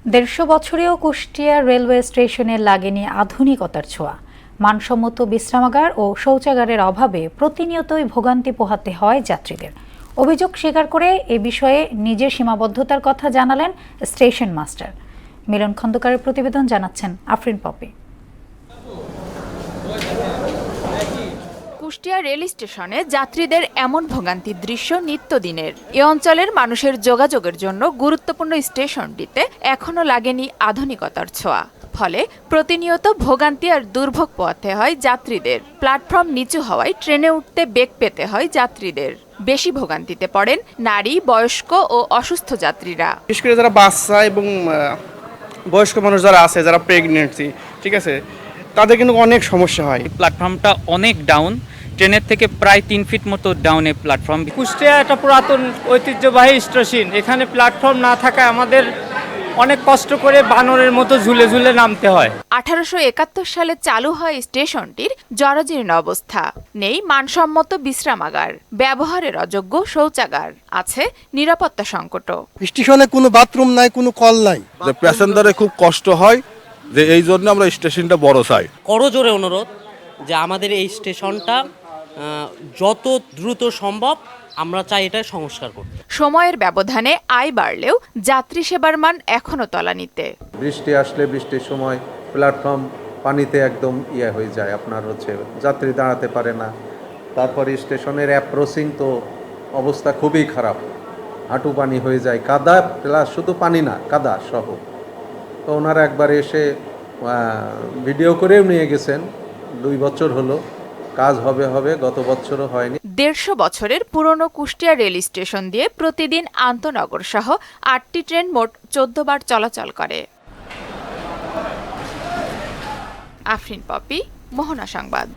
দেড়শো বছরেও কুষ্টিয়া রেলওয়ে স্টেশনে লাগেনি আধুনিকতার ছোঁয়া। মানসম্মত বিশ্রামাগার ও শৌচাগারের অভাবে প্রতিনিয়তই ভোগান্তি পোহাতে হয় যাত্রীদের। অভিযোগ স্বীকার করে এ বিষয়ে নিজের সীমাবদ্ধতার কথা জানালেন স্টেশন মাস্টার। মিলন খন্দকারের প্রতিবেদন, জানাচ্ছেন আফরিন পপি। কুষ্টিয়া রেল স্টেশনে যাত্রীদের এমন ভোগান্তির দৃশ্য নিত্যদিনের। এ অঞ্চলের মানুষের যোগাযোগের জন্য গুরুত্বপূর্ণ স্টেশনটিতে এখনো লাগেনি আধুনিকতার ছোঁয়া। ফলে প্রতিনিয়ত ভোগান্তি আর দুর্ভোগ পোহাতে হয় যাত্রীদের। প্ল্যাটফর্ম নিচু হওয়ায় ট্রেনে উঠতে বেগ পেতে হয় যাত্রীদের। বেশি ভোগান্তিতে পড়েন নারী, বয়স্ক ও অসুস্থ যাত্রীরা। বিশেষ করে যারা বাচ্চা এবং বয়স্ক মানুষ যারা আছে, যারা প্রেগনেন্সি, ঠিক আছে, তাদের কিন্তু অনেক সমস্যা হয়। প্ল্যাটফর্মটা অনেক ডাউন, ট্রেনের থেকে প্রায় 3 ফিট মতো ডাউনে প্ল্যাটফর্ম। কুষ্টিয়া একটা পুরাতন ঐতিহ্যবাহী স্টেশন, এখানে প্ল্যাটফর্ম না থাকায় আমাদের অনেক কষ্ট করে বানরের মতো ঝুলে ঝুলে নামতে হয়। 1871 সালে চালু হয় স্টেশনটির জরাজীর্ণ অবস্থা। নেই মানসম্মত বিশ্রামাগার, ব্যবহারের অযোগ্য শৌচাগার, আছে নিরাপত্তা সংকটও। স্টেশনে কোনো বাথরুম নাই, কোনো কল নাই। প্যাসেঞ্জারে খুব কষ্ট হয়, যে এই জন্য আমরা স্টেশনটা বড় চাই। করজোরে অনুরোধ যে আমাদের এই স্টেশনটা যত দ্রুত সম্ভব আমরা চাই এটা সংস্কার করতে। সময়ের ব্যবধানে আয় বাড়লেও যাত্রী সেবার মান এখনো তলানিতে। বৃষ্টি আসলে বৃষ্টির সময় প্ল্যাটফর্ম পানিতে একদম হয়ে যায়, আপনার যাত্রী দাঁড়াতে পারে না। তারপরে স্টেশনের অ্যাপ্রোচিং তো অবস্থা খুবই খারাপ, হাঁটু পানি হয়ে যায়, কাদা প্লাস শুধু পানি না, কাদা সহ। তো ওনারা একবার এসে ভিডিও করেও নিয়ে গেছেন, 2 বছর হলো, কাজ হবে গত বছরও হয়নি। 150 বছরের পুরনো কুষ্টিয়া রেল স্টেশন দিয়ে প্রতিদিন আন্তনগর সহ 8টি ট্রেন মোট 14 বার চলাচল করে। আফরিন পপি, মোহনা সংবাদ।